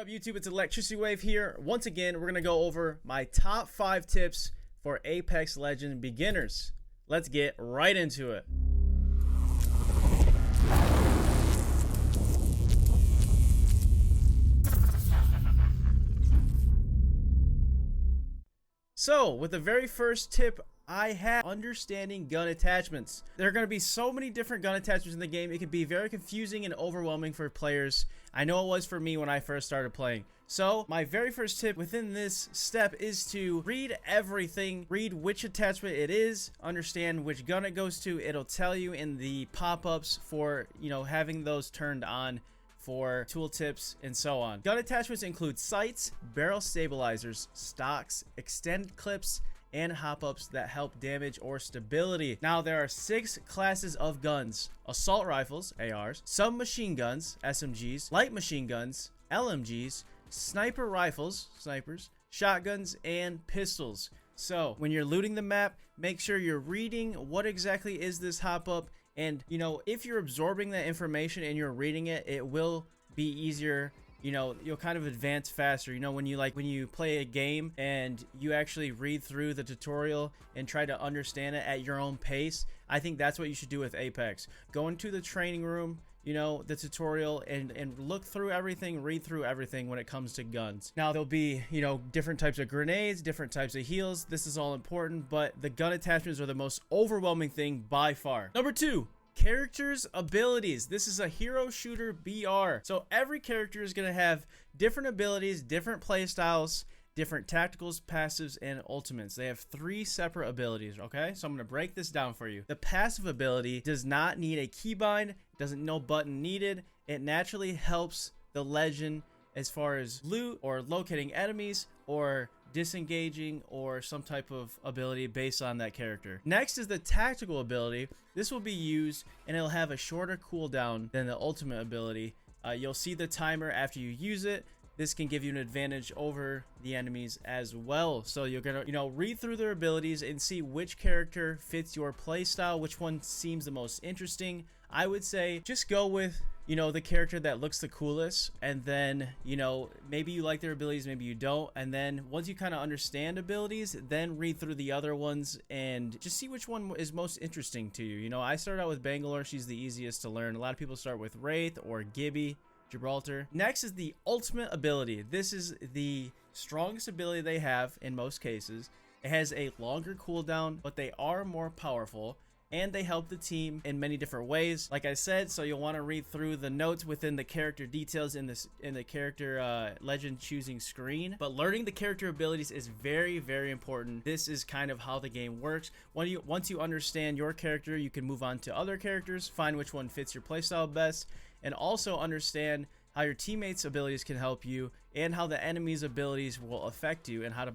What up, YouTube? It's Electricity Wave here. Once again, we're going to go over my top 5 tips for Apex Legends beginners. Let's get right into it. So, with the very first tip, I have understanding gun attachments. There are going to be so many different gun attachments in the game. It can be very confusing and overwhelming for players. I know it was for me when I first started playing. So my very first tip within this step is to read everything. Read which attachment it is, understand which gun it goes to. It'll tell you in the pop-ups for, having those turned on for tooltips and so on. Gun attachments include sights, barrel stabilizers, stocks, extended clips, and hop-ups that help damage or stability. Now, there are 6 classes of guns: assault rifles, ARs, submachine guns, SMGs, light machine guns, LMGs, sniper rifles, snipers, shotguns, and pistols. So when you're looting the map, make sure you're reading what exactly is this hop-up, and if you're absorbing that information and you're reading it, it will be easier. You'll kind of advance faster. When you play a game and you actually read through the tutorial and try to understand it at your own pace, I think that's what you should do with Apex. Go into the training room, the tutorial, and look through everything, read through everything when it comes to guns. Now, there'll be, different types of grenades, different types of heals. This is all important, but the gun attachments are the most overwhelming thing by far. Number 2. Characters' abilities. This is a hero shooter BR. So every character is going to have different abilities, different play styles, different tacticals, passives, and ultimates. They have 3 separate abilities, okay? So I'm going to break this down for you. The passive ability does not need a keybind, no button needed. It naturally helps the legend as far as loot or locating enemies or disengaging or some type of ability based on that character. Next is the tactical ability. This will be used and it'll have a shorter cooldown than the ultimate ability. You'll see the timer after you use it. This can give you an advantage over the enemies as well. So you're gonna, read through their abilities and see which character fits your playstyle, which one seems the most interesting. I would say just go with, the character that looks the coolest, and then, maybe you like their abilities, maybe you don't. And then once you kind of understand abilities, then read through the other ones and just see which one is most interesting to you. I started out with Bangalore. She's the easiest to learn. A lot of people start with Wraith or Gibby. Gibraltar. Next is the ultimate ability. This is the strongest ability they have in most cases. It has a longer cooldown, but they are more powerful, and they help the team in many different ways. Like I said, so you'll want to read through the notes within the character details in the character legend choosing screen. But learning the character abilities is very, very important. This is kind of how the game works. Once you understand your character, you can move on to other characters, find which one fits your playstyle best, and also understand how your teammates' abilities can help you and how the enemy's abilities will affect you and how to,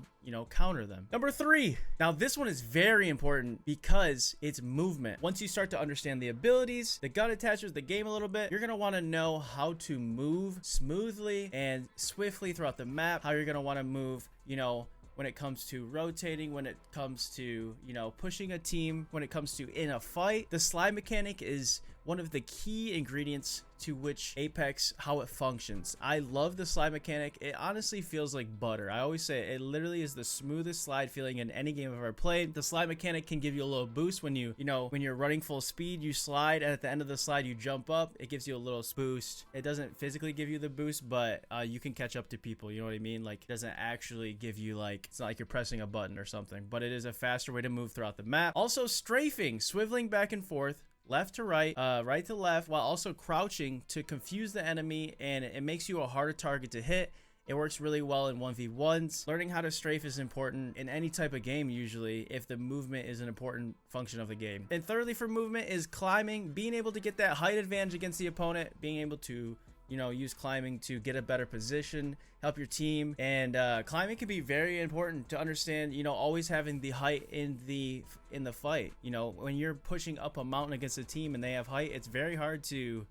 counter them. Number 3. Now, this one is very important because it's movement. Once you start to understand the abilities, the gun attachments, the game a little bit, you're going to want to know how to move smoothly and swiftly throughout the map, how you're going to want to move, when it comes to rotating, when it comes to, pushing a team, when it comes to in a fight. The slide mechanic is one of the key ingredients to which Apex, how it functions. I love the slide mechanic. It honestly feels like butter. I always say it literally is the smoothest slide feeling in any game I've ever played. The slide mechanic can give you a little boost when when you're running full speed, you slide, and at the end of the slide you jump up. It gives you a little boost. It doesn't physically give you the boost, but you can catch up to people, you know what I mean? Like, it doesn't actually give you it's not like you're pressing a button or something, but it is a faster way to move throughout the map. Also, strafing, swiveling back and forth, left to right, right to left, while also crouching to confuse the enemy, and it makes you a harder target to hit. It works really well in 1v1s. Learning how to strafe is important in any type of game usually if the movement is an important function of the game. And thirdly, for movement is climbing, being able to get that height advantage against the opponent, being able to use climbing to get a better position, help your team. And climbing can be very important to understand, always having the height in the fight. When you're pushing up a mountain against a team and they have height, it's very hard to,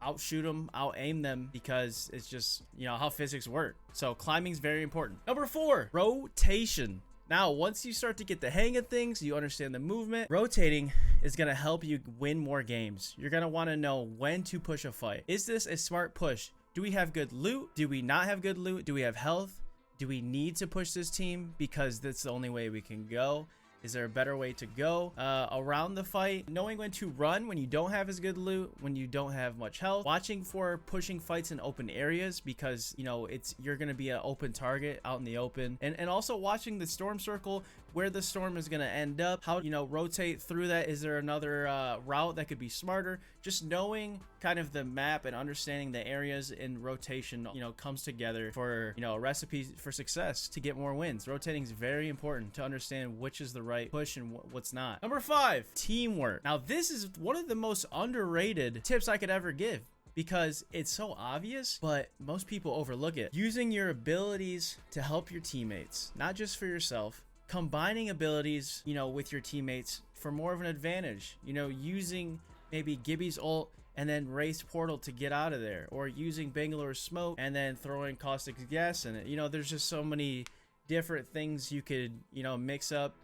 outshoot them, out aim them, because it's just, how physics work. So climbing is very important. Number 4, rotation. Now, once you start to get the hang of things, you understand the movement, rotating is going to help you win more games. You're going to want to know when to push a fight. Is this a smart push? Do we have good loot? Do we not have good loot? Do we have health? Do we need to push this team because that's the only way we can go? Is there a better way to go around the fight? Knowing when to run when you don't have as good loot, when you don't have much health. Watching for pushing fights in open areas because, you know, you're going to be an open target out in the open. And also watching the storm circle, where the storm is going to end up, how, you know, rotate through that. Is there another route that could be smarter? Just knowing kind of the map and understanding the areas in rotation, you know, comes together for, you know, a recipe for success to get more wins. Rotating is very important to understand which is the right push and what's not. Number 5, teamwork. Now, this is one of the most underrated tips I could ever give, because it's so obvious, but most people overlook it. Using your abilities to help your teammates, not just for yourself. Combining abilities, you know, with your teammates for more of an advantage. You know, using maybe Gibby's ult and then race portal to get out of there, or using Bangalore's smoke and then throwing caustic gas in it. You know, there's just so many different things you could, you know, mix up.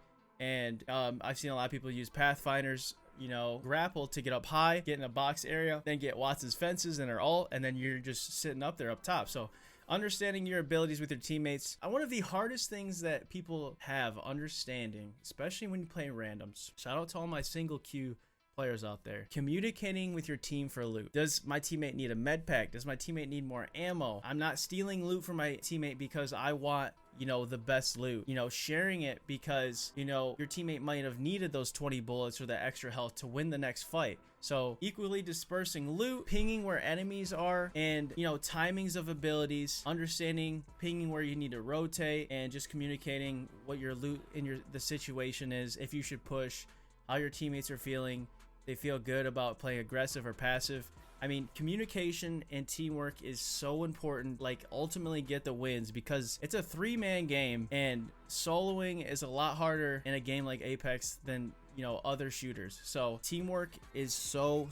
And I've seen a lot of people use Pathfinder's, you know, grapple to get up high, get in a box area, then get Watson's fences and their ult, and then you're just sitting up there up top. So understanding your abilities with your teammates. One of the hardest things that people have understanding, especially when you play randoms. Shout out to all my single queue players out there. Communicating with your team for loot. Does my teammate need a med pack? Does my teammate need more ammo? I'm not stealing loot from my teammate because I want, you know, the best loot. You know, sharing it because, you know, your teammate might have needed those 20 bullets or that extra health to win the next fight. So equally dispersing loot, pinging where enemies are, and, you know, timings of abilities, understanding pinging where you need to rotate, and just communicating what your loot in the situation is, if you should push, how your teammates are feeling. They feel good about playing aggressive or passive. I mean, communication and teamwork is so important, like ultimately get the wins, because it's a 3-man game and soloing is a lot harder in a game like Apex than, you know, other shooters. So teamwork is so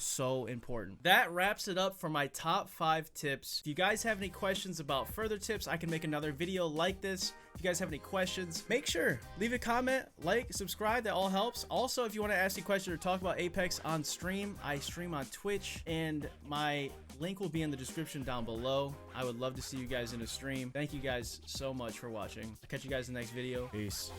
important. That wraps it up for my top 5 tips. If you guys have any questions about further tips, I can make another video like this. If you guys have any questions, make sure leave a comment, like, subscribe. That all helps. Also, if you want to ask a question or talk about Apex on stream, I stream on Twitch, and my link will be in the description down below. I would love to see you guys in a stream. Thank you guys so much for watching. I'll catch you guys in the next video. Peace.